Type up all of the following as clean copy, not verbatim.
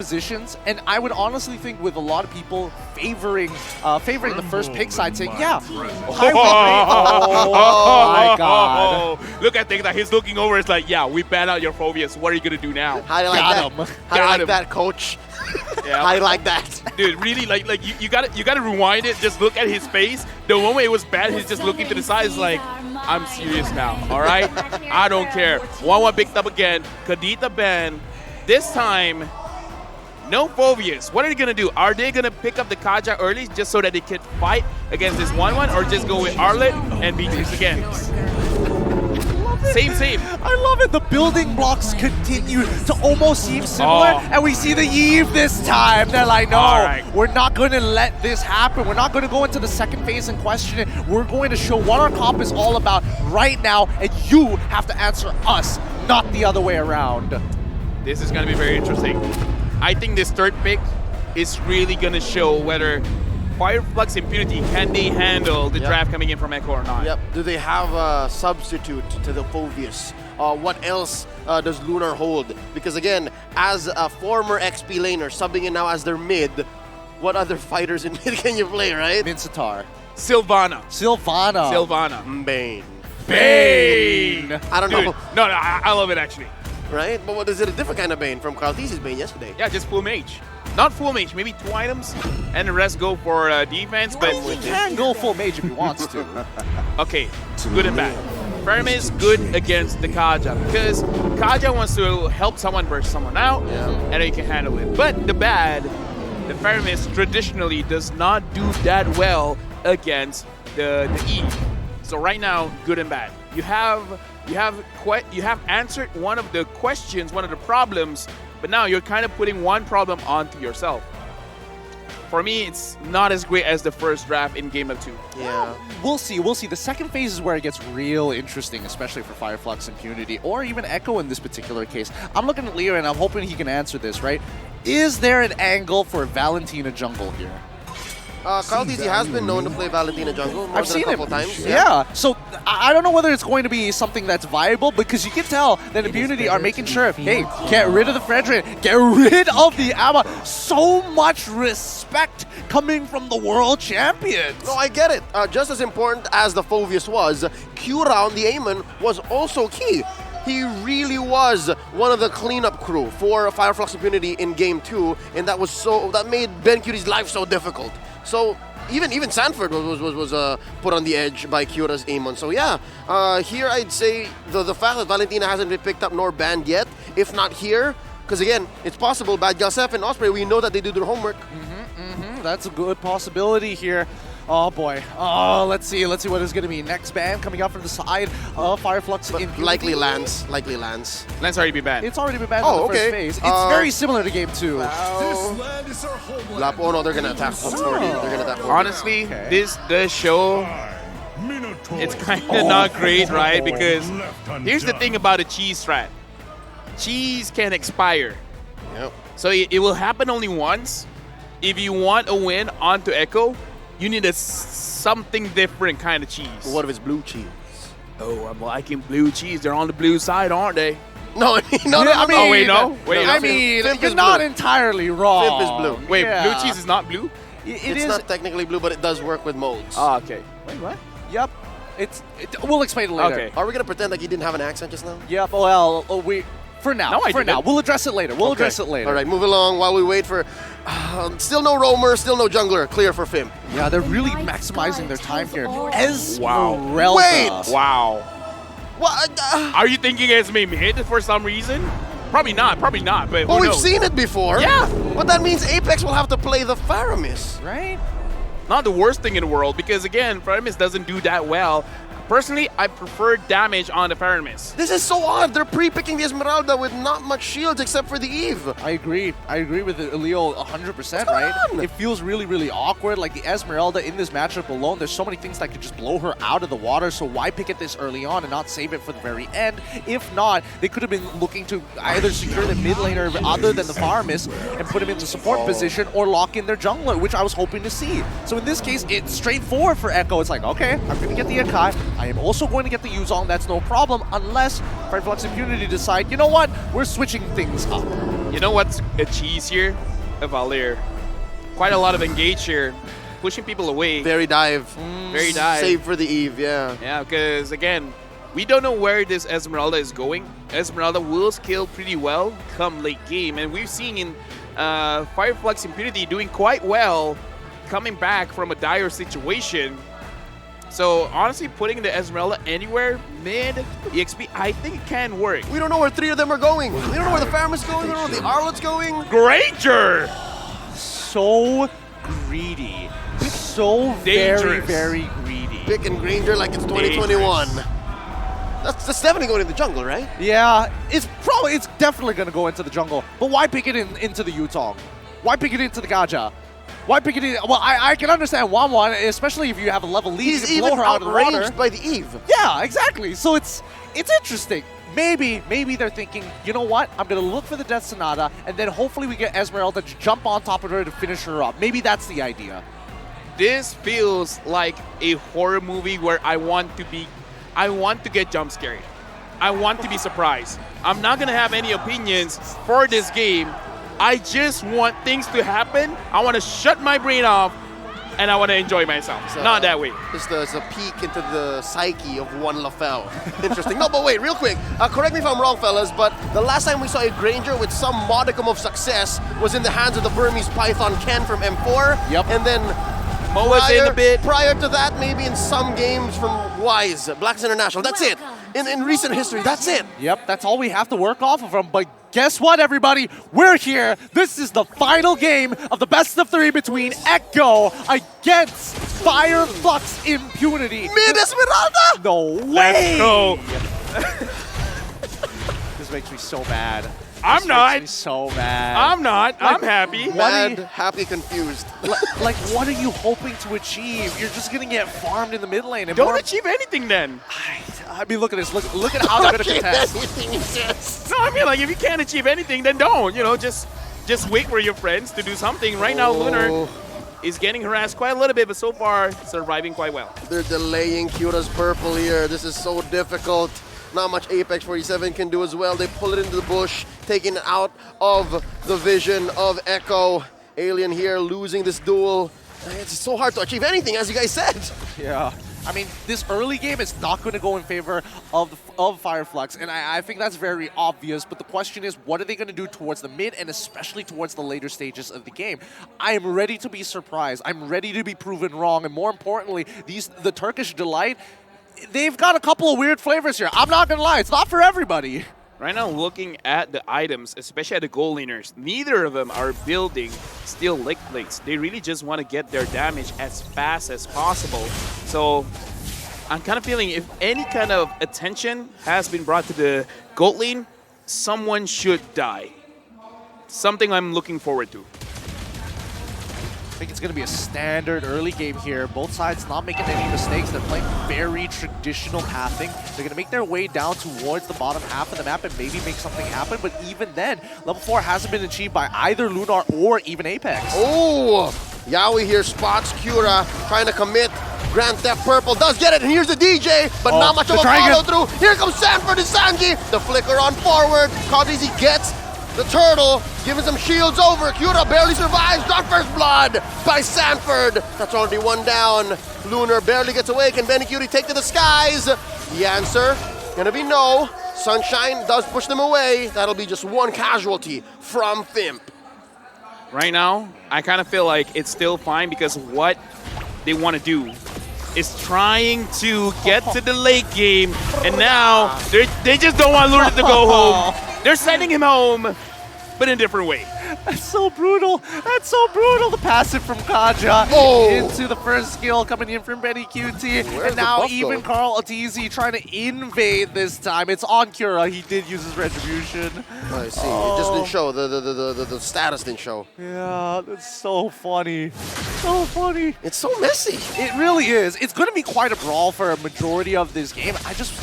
positions, and I would honestly think with a lot of people favoring the first pick side, saying, yeah, oh my god. Look at that, he's looking over, it's like, yeah, we ban out your phobias, what are you gonna do now? How do you like that? How do you like that, coach? Yeah. How do you like that? Dude, really, like you gotta rewind it, just look at his face. The moment it was bad, he's just looking to the side, it's like, I'm serious now, alright? I don't care. 1-1 picked up again, Kadita ban. This time, no phobias. What are they going to do? Are they going to pick up the Kaja early just so that they can fight against this 1-1, or just go with Arlet and Beatrice again? Same. I love it. The building blocks continue to almost seem similar, and we see the Eve this time. They're like, no, we're not going to let this happen. We're not going to go into the second phase and question it. We're going to show what our comp is all about right now, and you have to answer us, not the other way around. This is going to be very interesting. I think this third pick is really going to show whether Flux Impunity, can they handle the draft coming in from Echo or not? Yep. Do they have a substitute to the Phobius? What else does Lunar hold? Because again, as a former XP laner, subbing in now as their mid, what other fighters in mid can you play, right? Mincetar. Sylvana. Bane. I don't know. No, I love it actually. Right? But what is it, a different kind of Bane from Carlthes's Bane yesterday? Yeah, just full mage. Not full mage, maybe 2 items, and the rest go for defense. But he can go full mage if he wants to. Okay, good and bad. Faramis good against the Kaja because Kaja wants to help someone burst someone out, and then you can handle it. But the bad, the Faramis traditionally does not do that well against the Eve. So right now, good and bad. You have answered one of the questions, one of the problems, but now you're kind of putting one problem onto yourself. For me, it's not as great as the first draft in Game of 2. Yeah. We'll see. The second phase is where it gets real interesting, especially for Flux Impunity, or even Echo in this particular case. I'm looking at Leo, and I'm hoping he can answer this, right? Is there an angle for Valentina jungle here? Carlthese has been known to play Valentina jungle more than a couple times. Yeah. So I don't know whether it's going to be something that's viable, because you can tell that Impunity are making sure, hey, get rid of the Fredrin, get rid of the Amma. So much respect coming from the world champions. No, I get it. Just as important as the Phobius was, Q-Round, the Aemon, was also key. He really was one of the cleanup crew for Flux Impunity in Game 2, and that made Ben Curie's life so difficult. So even Sanford was put on the edge by Kyura's Aemon. So yeah, here I'd say the fact that Valentina hasn't been picked up nor banned yet, if not here, because again, it's possible. Bad Galsef and Osprey, we know that they do their homework. That's a good possibility here. Oh boy. Oh, let's see what is going to be. Next ban coming out from the side of Flux Impunity. Likely Lance. Lance already been banned. It's already been banned in the first phase. It's very similar to Game 2. Oh no, they're going to attack 40. They're going to attack 40. Honestly, this does show it's kind of not great, right? Because here's the thing about a cheese strat. Cheese can expire. Yep. So it will happen only once. If you want a win onto Echo, you need something different kind of cheese. What if it's blue cheese? Oh, I'm liking blue cheese. They're on the blue side, aren't they? No. You're not blue. Entirely wrong. Fimp is blue. Wait, blue cheese is not blue? It's not technically blue, but it does work with molds. Oh, okay. Wait, what? Yep. We'll explain it later. Okay. Are we going to pretend like you didn't have an accent just now? Yep, well, For now. We'll address it later. All right, move along while we wait for... still no roamer, still no jungler. Clear for Fimp. Yeah, they're really maximizing their time here. Wow. Wait! Wow. What? Are you thinking Esme mid for some reason? Probably not, but well, we've seen it before. Yeah. But that means Apex will have to play the Faramis. Right? Not the worst thing in the world, because again, Faramis doesn't do that well. Personally, I prefer damage on the Faramis. This is so odd. They're pre-picking the Esmeralda with not much shields except for the Eve. I agree with Leo 100%, right? It feels really, really awkward. Like the Esmeralda in this matchup alone, there's so many things that could just blow her out of the water, so why pick it this early on and not save it for the very end? If not, they could have been looking to either secure the mid laner other than the Faramis and put him in the support position, or lock in their jungler, which I was hoping to see. So in this case, it's straightforward for Echo. It's like, okay, I'm going to get the Akai. I am also going to get the Yuzong, that's no problem, unless Flux Impunity decide, you know what, we're switching things up. You know what's a cheese here? A Valir. Quite a lot of engage here, pushing people away. Very dive. Very dive. Save for the Eve, yeah. Yeah, because again, we don't know where this Esmeralda is going. Esmeralda will scale pretty well come late game, and we've seen in Flux Impunity doing quite well coming back from a dire situation. So honestly, putting the Esmeralda anywhere, mid, EXP, I think it can work. We don't know where 3 of them are going. We don't know where the Pharym is going. We don't know where the Arlet's going. Granger! So greedy. So Dangerous. very greedy. Picking Granger like it's 2021. That's definitely going in the jungle, right? Yeah, it's definitely going to go into the jungle. But why pick it into the Yutong? Why pick it into the Gaja? Why pick it in? Well, I can understand 1-1, especially if you have a level lead. He's you can blow even her out of the water. outranged by the Eve. Yeah, exactly. So it's interesting. Maybe they're thinking, you know what? I'm going to look for the Death Sonata, and then hopefully we get Esmeralda to jump on top of her to finish her up. Maybe that's the idea. This feels like a horror movie where I want to get jump scared. I want to be surprised. I'm not going to have any opinions for this game. I just want things to happen. I want to shut my brain off, and I want to enjoy myself. Not that way. It's a peek into the psyche of one Lafell. Interesting. No, but wait, real quick. Correct me if I'm wrong, fellas, but the last time we saw a Granger with some modicum of success was in the hands of the Burmese Python Ken from M4. Yep. And then Moa's in a bit. Prior to that, maybe in some games from Wise, Blacks International. That's it. In recent history, that's it. Yep, that's all we have to work off of them. But guess what, everybody? We're here. This is the final game of the best of 3 between Echo against Flux Impunity. Mid Esmeralda? No way! Let's go. This makes me so mad. I'm This not. makes me so mad. I'm not. I'm happy. Mad, happy, confused. Like, what are you hoping to achieve? You're just gonna get farmed in the mid lane. And Don't achieve anything then. I mean, look at this. Look at how they're gonna contest. No, I mean, like, if you can't achieve anything, then don't. You know, just wait for your friends to do something. Right now, Lunar is getting harassed quite a little bit, but so far, surviving quite well. They're delaying Kyura's purple here. This is so difficult. Not much Apex 47 can do as well. They pull it into the bush, taking it out of the vision of Echo. Alien here losing this duel. It's so hard to achieve anything, as you guys said. Yeah. I mean, this early game is not going to go in favor of Flux, and I think that's very obvious, but the question is, what are they going to do towards the mid and especially towards the later stages of the game? I am ready to be surprised. I'm ready to be proven wrong, and more importantly, the Turkish Delight, they've got a couple of weird flavors here. I'm not going to lie, it's not for everybody. Right now, looking at the items, especially at the goal laners, neither of them are building steel leg plates. They really just want to get their damage as fast as possible. So I'm kind of feeling if any kind of attention has been brought to the gold lane, someone should die. Something I'm looking forward to. I think it's going to be a standard early game here. Both sides not making any mistakes. They're playing very traditional pathing. They're going to make their way down towards the bottom half of the map and maybe make something happen. But even then, level 4 hasn't been achieved by either Lunar or even Apex. Oh, Yaoi here spots Cura trying to commit. Grand Theft Purple does get it, and here's the DJ, but not much of a follow-through. Here comes Sanford and Sanji. The flicker on forward. Caudizy gets the turtle, giving some shields over. Cura barely survives. Dark First Blood by Sanford. That's already one down. Lunar barely gets away. Can Benny Cutie take to the skies? The answer gonna be no. Sunshine does push them away. That'll be just one casualty from Fimp. Right now, I kind of feel like it's still fine because what they want to do is trying to get to the late game, and now they just don't want Lunar to go home. They're sending him home, but in a different way. That's so brutal. That's so brutal. The passive from Kaja into the first skill coming in from Benny QT. And now even Carl Atizi trying to invade this time. It's on Cura. He did use his retribution. I see. It just didn't show. The status didn't show. Yeah, that's so funny. So funny. It's so messy. It really is. It's going to be quite a brawl for a majority of this game. I just...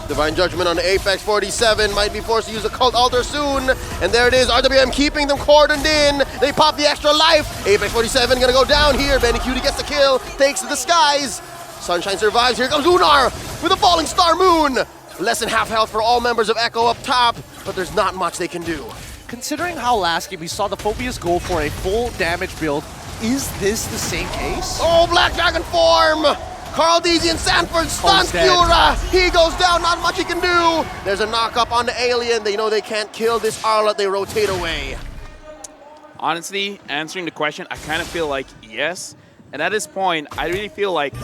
Divine Judgment on Apex 47. Might be forced to use a Cult Altar soon. And there it is. RWM keeping them cordoned in. They pop the extra life. Apex 47 gonna go down here. Benny Cutie gets the kill. Takes to the skies. Sunshine survives. Here comes Unar with a Falling Star Moon. Less than half health for all members of Echo up top. But there's not much they can do. considering how last game we saw the Phobias go for a full damage build, is this the same case? Oh, Black Dragon form! Carl Deasy and Sanford stuns Cura. He goes down, not much he can do. There's a knock-up on the alien. They know they can't kill this Arlet. They rotate away. Honestly, answering the question, I kind of feel like yes. And at this point, I really feel like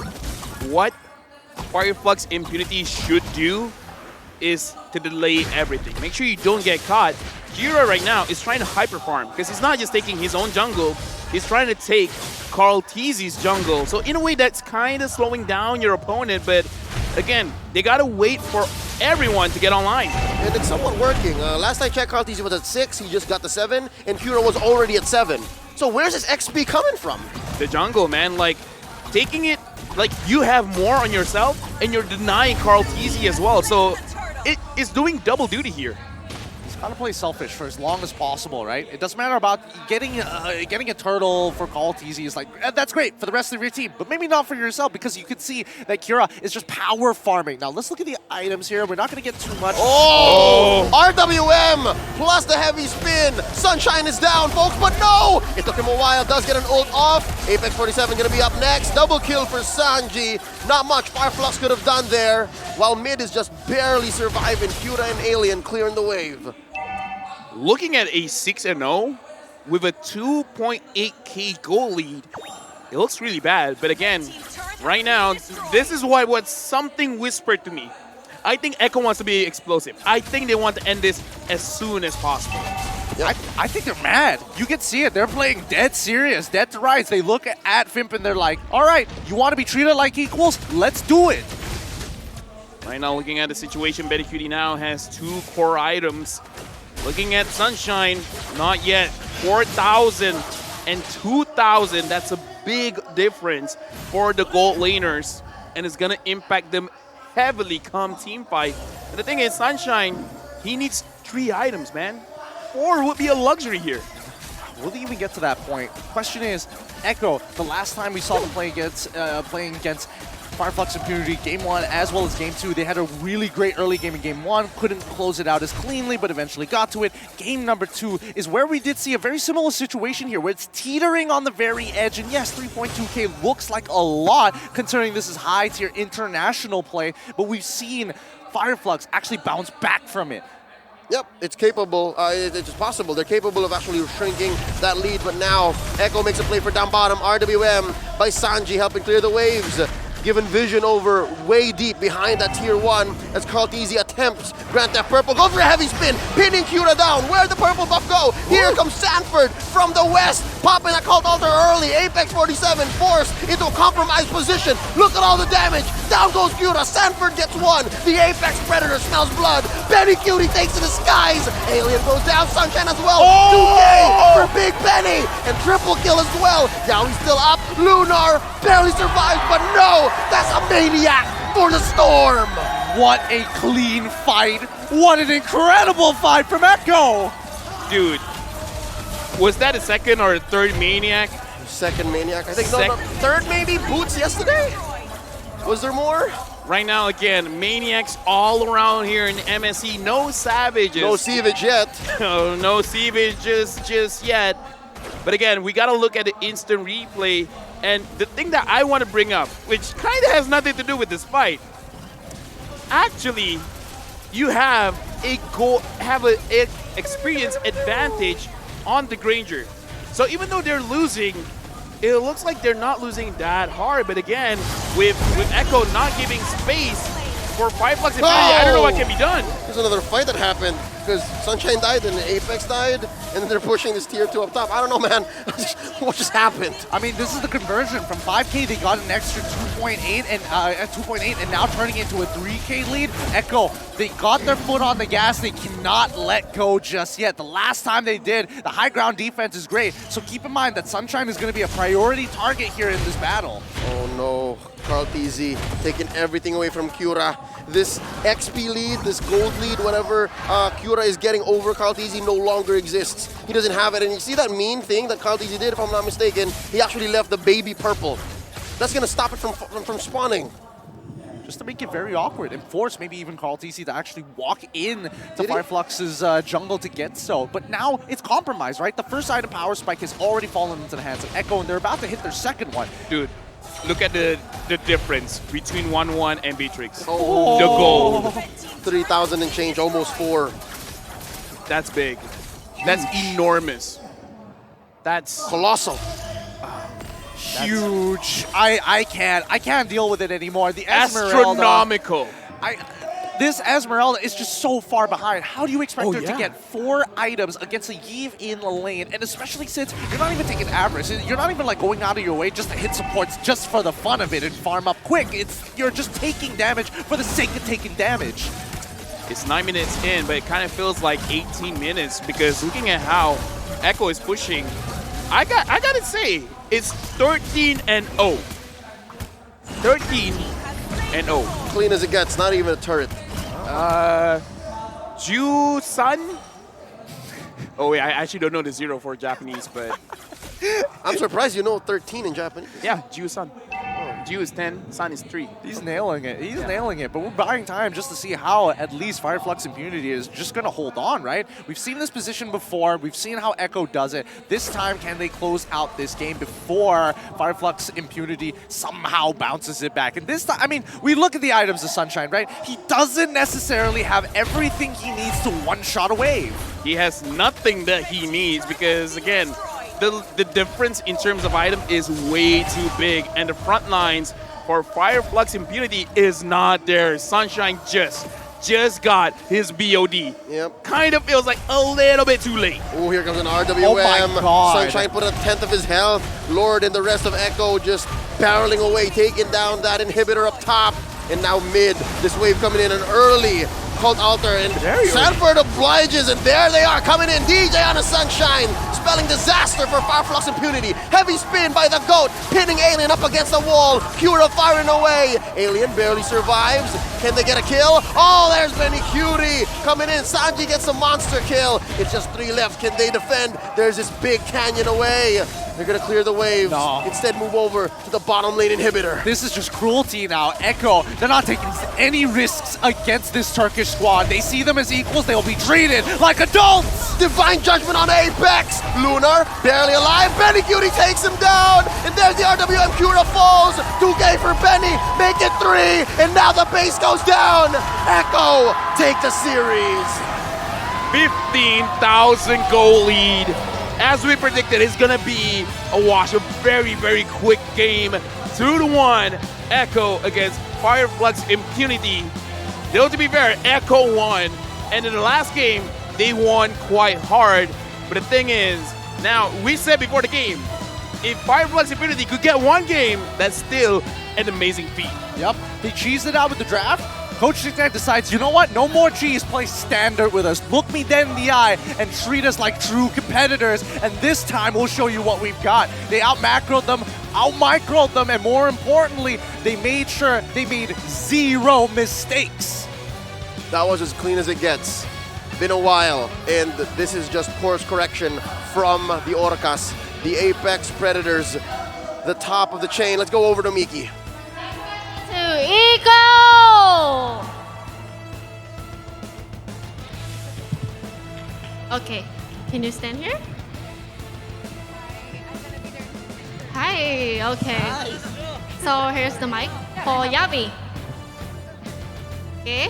what Flux Impunity should do is to delay everything. Make sure you don't get caught. Cura right now is trying to hyper farm because he's not just taking his own jungle, he's trying to take Carl Teasy's jungle. So in a way, that's kind of slowing down your opponent. But again, they got to wait for everyone to get online. And it's somewhat working. Last I checked, Carl Teasy was at 6. He just got the 7. And Cura was already at 7. So where's his XP coming from? The jungle, man. Like, taking it, like, you have more on yourself, and you're denying Carl Teasy as well. So it is doing double duty here. Gotta play selfish for as long as possible, right? It doesn't matter about getting a turtle for Call Teasy is like, that's great for the rest of your team, but maybe not for yourself because you can see that Cura is just power farming. Now let's look at the items here. We're not gonna get too much. Oh! RWM plus the heavy spin. Sunshine is down, folks, but no! It took him a while, does get an ult off. Apex 47 gonna be up next. Double kill for Sanji. Not much Fireflux could have done there, while mid is just barely surviving. Cura and Alien clearing the wave. Looking at a 6-0 with a 2.8k goal lead, it looks really bad. But again, right now, this is what something whispered to me. I think Echo wants to be explosive. I think they want to end this as soon as possible. Yep. I think they're mad. You can see it. They're playing dead serious, dead to rights. They look at Fimp and they're like, all right, you want to be treated like equals? Let's do it. Right now, looking at the situation, Betty Cutie now has 2 core items. Looking at Sunshine, not yet. 4,000 and 2,000. That's a big difference for the gold laners, and it's gonna impact them heavily come team fight. And the thing is, Sunshine, he needs 3 items, man. 4 would be a luxury here. Will they even get to that point? Question is, Echo, the last time we saw them play against, playing against Flux Impunity, Game 1 as well as Game 2, they had a really great early game in Game 1, couldn't close it out as cleanly, but eventually got to it. Game number 2 is where we did see a very similar situation here, where it's teetering on the very edge, and yes, 3.2k looks like a lot, considering this is high-tier international play, but we've seen Fireflux actually bounce back from it. Yep, it's capable. It's possible. They're capable of actually shrinking that lead, but now Echo makes a play for down bottom. RWM by Sanji helping clear the waves. Given vision over way deep behind that tier 1 as Carl Teasy attempts Grant that purple, goes for a heavy spin, pinning Cura down. Where'd the purple buff go? Here comes Sanford from the west, popping that Cult Altar early. Apex 47 forced into a compromised position. Look at all the damage. Down goes Cura. Sanford gets 1. The Apex Predator smells blood. Benny Cutie takes to the skies. Alien goes down. Sunshine as well. 2K for Big Benny. And triple kill as well. Now he's still up. Lunar barely survives, but no! That's a maniac for the Storm! What a clean fight! What an incredible fight from Echo! Dude, was that a second or a third maniac? Second maniac, I think. No, third maybe? Boots yesterday? Was there more? Right now, again, maniacs all around here in MSC. No savages. No Savage yet. No Savage just yet. But again, we got to look at the instant replay. And the thing that I want to bring up, which kind of has nothing to do with this fight, actually, you have a experience advantage on the Granger. So even though they're losing, it looks like they're not losing that hard. But again, with Echo not giving space for Fireflux Impunity, I don't know what can be done. There's another fight that happened because Sunshine died and Apex died, and then they're pushing this tier 2 up top. I don't know, man. What just happened? I mean, this is the conversion from 5k. They got an extra 2.8 and now turning into a 3k lead. Echo, they got their foot on the gas. They cannot let go just yet. The last time they did, the high ground defense is great. So keep in mind that Sunshine is going to be a priority target here in this battle. Oh no, Carl Teasy taking everything away from Cura. This XP lead, this gold lead, whatever Cura is getting over Carl Teasy no longer exists. He doesn't have it, and you see that mean thing that Carl Teasy did, if I'm not mistaken? He actually left the baby purple. That's gonna stop it from spawning. just to make it very awkward and force maybe even Carl TC to actually walk in to Fireflux's jungle to get so. But now it's compromised, right? The first item, Power Spike, has already fallen into the hands of Echo, and they're about to hit their second one. Dude, look at the difference between 1-1 and Beatrix. Oh. The gold. 3,000 and change, almost 4. That's big. That's enormous. That's Colossal. Huge. I can't deal with it anymore. The Esmeralda. astronomical. This Esmeralda is just so far behind. How do you expect her yeah. to get 4 items against a Yve in the lane? And especially since you're not even taking average. You're not even like going out of your way just to hit supports just for the fun of it and farm up quick. You're just taking damage for the sake of taking damage. It's 9 minutes in, but it kind of feels like 18 minutes because looking at how Echo is pushing, I gotta say, it's 13-0. 13-0. Clean as it gets, not even a turret. Ju-san? Oh wait, I actually don't know the 0 for Japanese, but I'm surprised you know 13 in Japanese. yeah, Ju-san. Ju is 10, San is 3. He's nailing it. He's nailing it. But we're buying time just to see how at least Flux Impunity is just going to hold on, right? We've seen this position before. We've seen how Echo does it. This time, can they close out this game before Flux Impunity somehow bounces it back? And this time, I mean, we look at the items of Sunshine, right? He doesn't necessarily have everything he needs to one-shot a wave. He has nothing that he needs because, again, the difference in terms of item is way too big, and the front lines for Flux Impunity is not there. Sunshine just got his BOD. Yep. Kind of feels like a little bit too late. Oh, here comes an RWM. Oh my God. Sunshine put 1/10 of his health. Lord and the rest of Echo just barreling away, taking down that inhibitor up top. And now mid, this wave coming in an early Cult Altar, and Sanford obliges, and there they are coming in. DJ on a Sunshine, spelling disaster for Flux Impunity. Heavy spin by the GOAT, pinning Alien up against the wall. Cura firing away. Alien barely survives. Can they get a kill? Oh, there's Benny Cutie coming in. Sanji gets a monster kill. It's just 3 left. Can they defend? There's this big canyon away. They're gonna clear the waves. No. Instead, move over to the bottom lane inhibitor. This is just cruelty now. Echo, they're not taking any risks against this Turkish squad. They see them as equals. They will be treated like adults. Divine Judgment on Apex. Lunar, barely alive. Benny Cutie takes him down. And there's the RWM Cura falls. 2K for Benny. Make it 3. And now the base goes down. Echo take the series. 15,000 goal lead. As we predicted, it's gonna be a wash, a very, very quick game. 2-1, Echo against Flux Impunity. Though to be fair, Echo won, and in the last game, they won quite hard. But the thing is, now, we said before the game, if Flux Impunity could get 1 game, that's still an amazing feat. Yep, they cheesed it out with the draft. Coach Six9 decides, you know what? No more cheese. Play standard with us. Look me dead in the eye and treat us like true competitors. And this time, we'll show you what we've got. They out-macroed them, out-microed them, and more importantly, they made sure they made 0 mistakes. That was as clean as it gets. Been a while, and this is just course correction from the Orcas, the Apex Predators, the top of the chain. Let's go over to Miki. To Eco! Okay, can you stand here? Hi, okay. Hi. So here's the mic for Yavi. Okay.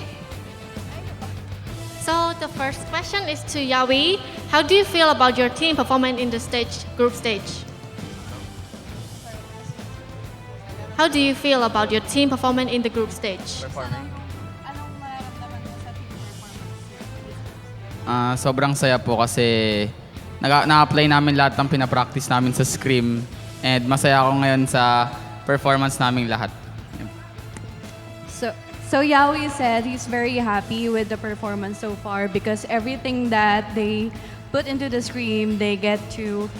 So the first question is to Yavi. How do you feel about your team performance in the group stage? How do you feel about your team performance in the group stage? Sobrang saya po kasi na-apply namin lahat ng pinapractice namin sa scrim, and masaya ako ngayon sa performance naming lahat. So Yawi said he's very happy with the performance so far because everything that they put into the scrim, they get to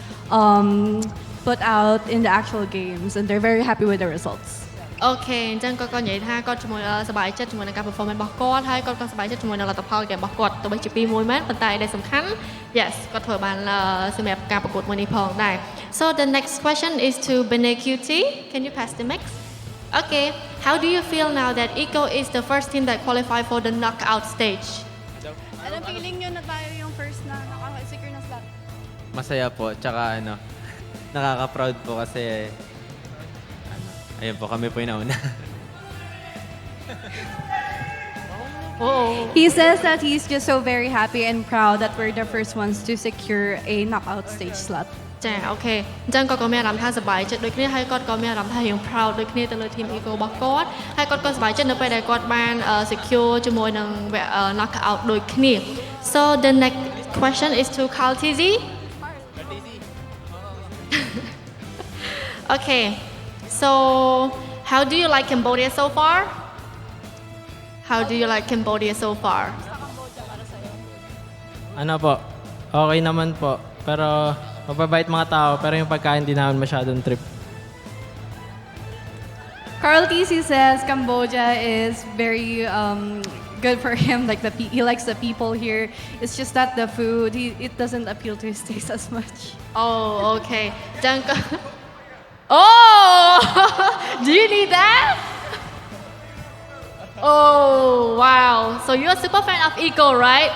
put out in the actual games, and they're very happy with the results. អូខេអញ្ចឹងគាត់ក៏និយាយថាគាត់ជាមួយសប្បាយចិត្តជាមួយនឹងការ performance របស់គាត់ហើយគាត់ក៏សប្បាយចិត្តជាមួយនឹងលទ្ធផល game របស់គាត់ទោះបីជា 2-1 មែនប៉ុន្តែដែលសំខាន់ yes គាត់ធ្វើបានសម្រាប់ការប្រកួតមួយនេះផងដែរ So the next question is to Bene QT. Can you pass the mic? Okay, how do you feel now that Eco is the first team that qualified for the knockout stage? Anong feeling nyo na tayo yung first na naka-secure na slot? Masaya po, tsaka nakaka-proud po kasi ayun po, kami po yung nauna. Oh. He says that he's just so very happy and proud that we're the first ones to secure a knockout stage slot. ចាអូខេអញ្ចឹងគាត់ក៏មានអារម្មណ៍ថាសប្បាយចិត្តដូចគ្នាហើយគាត់ក៏មានអារម្មណ៍ថារៀង proud ដូចគ្នាទៅលើ team Eco របស់គាត់ហើយគាត់ក៏សប្បាយចិត្តនៅពេលដែលគាត់បាន secure ជាមួយនឹង knockout ដូចគ្នា So the next question is to Carl TZ Okay so how do you like Cambodia so far How do you like Cambodia so far Ano po, okay naman po, pero mababait mga tao, pero yung pagkain di naman masyadong trip. Carl TC says Cambodia is very good for him. Like he likes the people here. It's just that the food, it doesn't appeal to his taste as much. Oh, okay. Oh, do you need that? Oh, wow. So you're a super fan of Eco, right?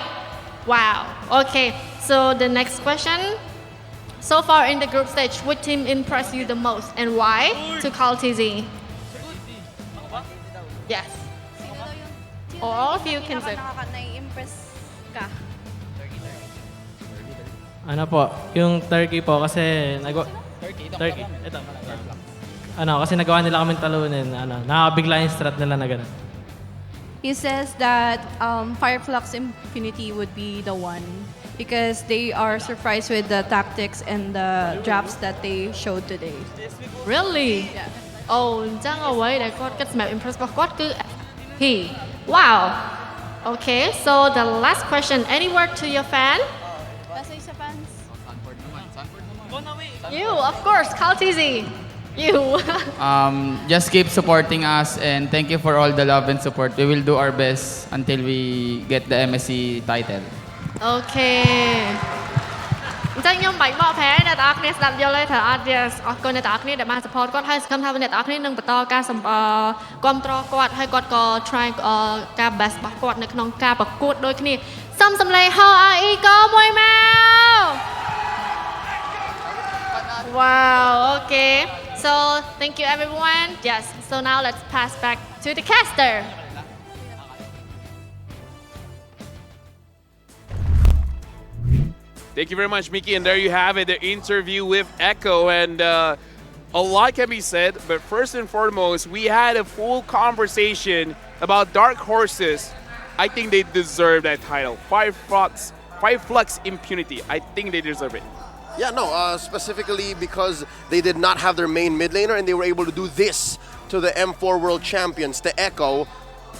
Wow. Okay. So the next question. So far in the group stage, which team impressed you the most and why? To Carl TZ. Yes. Or all of you can say. Nai-impress ka? Ano po, yung Turkey po kasi Turkey. Ito. Kasi nagawa nila kaming talunin. Nakakabigla yung strat nila na gano'n. He says that Flux Impunity would be the one because they are surprised with the tactics and the drafts that they showed today. Really? Yeah. Oh, អញ្ចឹងអ្វីដែលគាត់គិតសម្រាប់ impress របស់គាត់គឺ he. Wow. Okay, so the last question. Any word to your fan? Message sa fans? You, of course, Carl TZ. You. Just keep supporting us and thank you for all the love and support. We will do our best until we get the MSC title. Okay. អញ្ចឹងខ្ញុំបាច់បកប្រែអ្នកទាំងអស់គ្នាស្ដាប់យល់ទេថាអត់ yes អរគុណអ្នកទាំងអស់គ្នាដែលបាន support គាត់ហើយសង្ឃឹមថាអ្នកទាំងអស់គ្នានឹងបន្តការគាំទ្រគាត់ហើយគាត់ក៏ try ការ best របស់គាត់នៅក្នុងការប្រកួតដូចគ្នាសូមសម្លេងហៅឲ្យ Eco មួយមក Wow, okay. So, thank you everyone. Yes. So now let's pass back to the caster. Thank you very much, Mickey. And there you have it, the interview with Echo. And a lot can be said, but first and foremost, we had a full conversation about Dark Horses. I think they deserve that title. Five Flux Impunity. I think they deserve it. Yeah, no, specifically because they did not have their main mid laner and they were able to do this to the M4 World Champions, the Echo.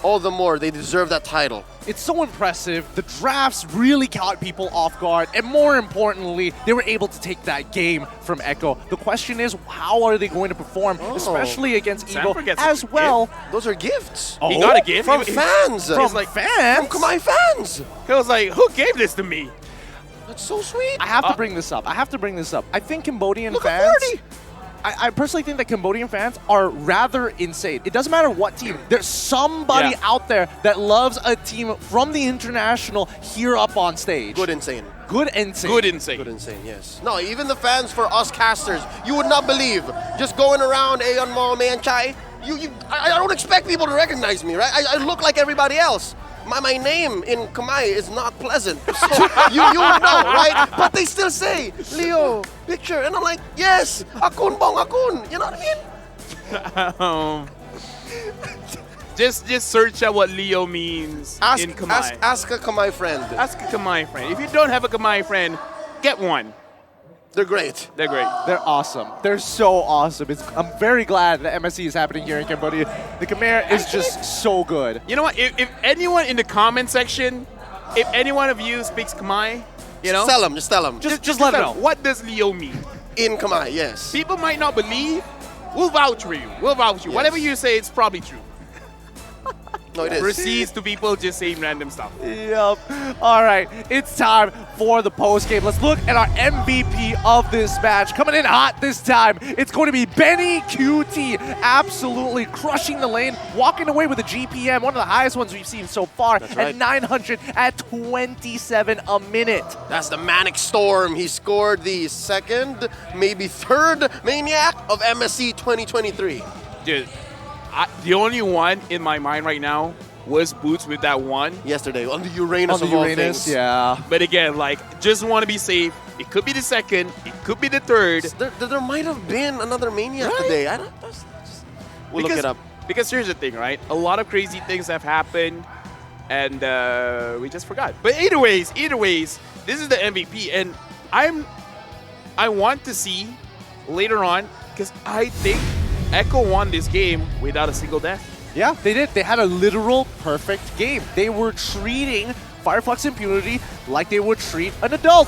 All the more, they deserve that title. It's so impressive. The drafts really caught people off guard. And more importantly, they were able to take that game from Echo. The question is, how are they going to perform, especially against Evo as well? Those are gifts. He got a gift? From fans. From fans? From Kamai fans. He was like, who gave this to me? That's so sweet. I have to bring this up. I think Cambodian fans... I personally think that Cambodian fans are rather insane. It doesn't matter what team. There's somebody out there that loves a team from the international here up on stage. Good insane. Good insane, yes. No, even the fans for us casters, you would not believe. Just going around Aeon Mall, Man Chai, I don't expect people to recognize me, right? I look like everybody else. My name in Khmer is not pleasant. So you would know, right? But they still say, Leo, picture. And I'm like, yes, Akun Bong Akun. You know what I mean? Just search out what Leo means in Khmer. Ask a Khmer friend. Ask a Khmer friend. If you don't have a Khmer friend, get one. They're great. They're great. They're awesome. They're so awesome. I'm very glad that MSC is happening here in Cambodia. The Khmer is just so good. You know what? If anyone in the comment section, if any one of you speaks Khmer, you know, Just tell them. Just let them know. What does Leo mean? In Khmer, yes. People might not believe. We'll vouch for you. Yes. Whatever you say, it's probably true. No, it is. proceeds to people just saying random stuff. Yep. All right, it's time for the post game. Let's look at our MVP of this match. Coming in hot this time, it's going to be Benny QT, absolutely crushing the lane, walking away with a GPM, one of the highest ones we've seen so far, That's right. at 900 at 27 a minute. That's the Manic Storm. He scored the second, maybe third Maniac of MSC 2023. Dude, the only one in my mind right now was Boots with that one. Yesterday on the Uranus On of the all Uranus, things. yeah. But again, like, just want to be safe. It could be the second. It could be the third. There might have been another Maniac today. We'll look it up. Because here's the thing, right? A lot of crazy things have happened, and we just forgot. But either ways, this is the MVP, and I want to see later on, because I think Echo won this game without a single death. Yeah, they did. They had a literal perfect game. They were treating Flux Impunity like they would treat an adult.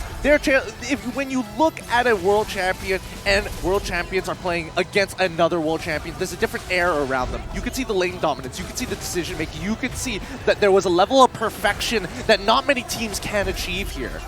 When you look at a world champion and world champions are playing against another world champion, there's a different air around them. You could see the lane dominance. You could see the decision making. You could see that there was a level of perfection that not many teams can achieve here.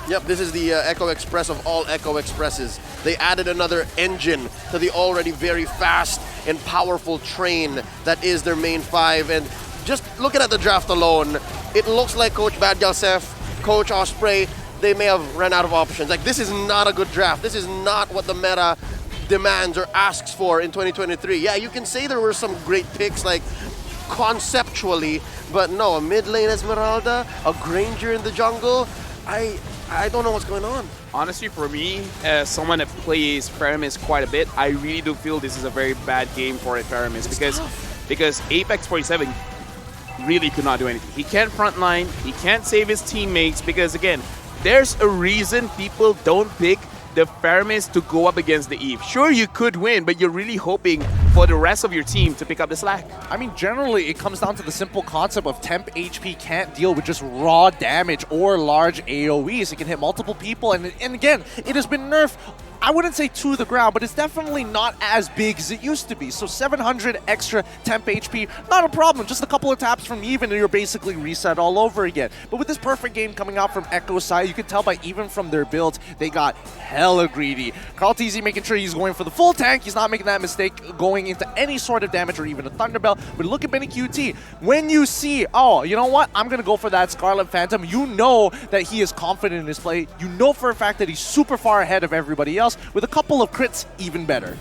Yep, this is the Echo Express of all Echo Expresses. They added another engine to the already very fast and powerful train that is their main five. And just looking at the draft alone, it looks like Coach Bad Yosef, Coach Osprey, they may have run out of options. Like, this is not a good draft. This is not what the meta demands or asks for in 2023. Yeah, you can say there were some great picks, like conceptually, but no, a mid lane Esmeralda, a Granger in the jungle, I don't know what's going on. Honestly, for me, as someone that plays Faramis quite a bit, I really do feel this is a very bad game for Faramis because Apex 47 really could not do anything. He can't frontline, he can't save his teammates because, again, there's a reason people don't pick the Faramis to go up against the Eve. Sure, you could win, but you're really hoping for the rest of your team to pick up the slack. I mean, generally, it comes down to the simple concept of temp HP can't deal with just raw damage or large AoEs. It can hit multiple people, and again, it has been nerfed. I wouldn't say to the ground, but it's definitely not as big as it used to be. So 700 extra temp HP, not a problem. Just a couple of taps from Even and you're basically reset all over again. But with this perfect game coming out from Echo's side, you can tell by even from their builds, they got hella greedy. Carl TZ making sure he's going for the full tank. He's not making that mistake going into any sort of damage or even a Thunderbell. But look at Benny QT. When you see, oh, you know what? I'm going to go for that Scarlet Phantom. You know that he is confident in his play. You know for a fact that he's super far ahead of everybody else. With a couple of crits, even better.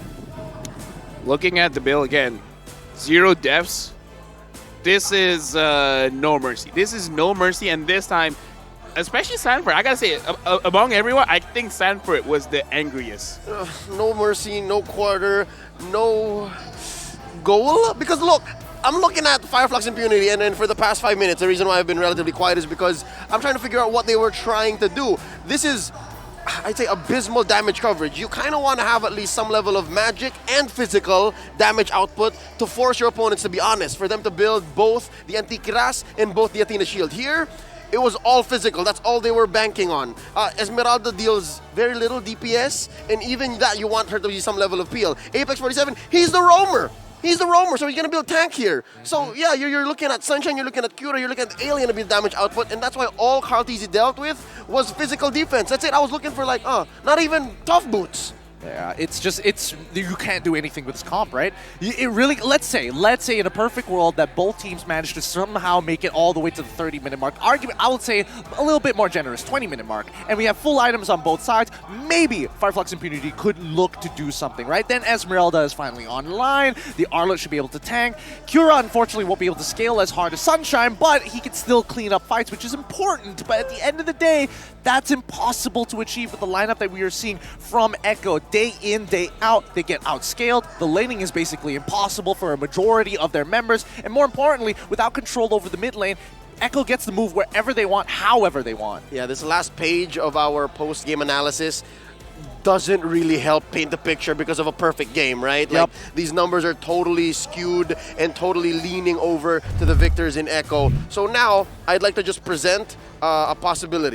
Looking at the build again, 0 deaths. This is no mercy. This is no mercy, and this time, especially Sanford, I gotta say, among everyone, I think Sanford was the angriest. No mercy, no quarter, no goal. Because look, I'm looking at Flux Impunity, and then for the past 5 minutes, the reason why I've been relatively quiet is because I'm trying to figure out what they were trying to do. This is, I'd say, abysmal damage coverage. You kind of want to have at least some level of magic and physical damage output to force your opponents to be honest, for them to build both the Antikiras and both the Athena Shield. Here, it was all physical. That's all they were banking on. Esmeralda deals very little DPS, and even that, you want her to be some level of peel. Apex 47, he's the roamer. He's the roamer, so he's going to build tank here. So yeah, you're looking at Sunshine, you're looking at Cura, you're looking at Alien to build damage output, and that's why all Carl TZ dealt with was physical defense. That's it. I was looking for like, not even tough boots. Yeah, you can't do anything with this comp, right? It really, let's say in a perfect world that both teams managed to somehow make it all the way to the 30-minute mark. Argument, I would say a little bit more generous, 20-minute mark. And we have full items on both sides. Maybe Flux Impunity could look to do something, right? Then Esmeralda is finally online. The Arlet should be able to tank. Cura, unfortunately, won't be able to scale as hard as Sunshine, but he can still clean up fights, which is important. But at the end of the day, that's impossible to achieve with the lineup that we are seeing from Echo. Day in, day out, they get outscaled. The laning is basically impossible for a majority of their members. And more importantly, without control over the mid lane, Echo gets to move wherever they want, however they want. Yeah, this last page of our post-game analysis doesn't really help paint the picture because of a perfect game, right? Yep. Like, these numbers are totally skewed and totally leaning over to the victors in Echo. So now, I'd like to just present a possibility.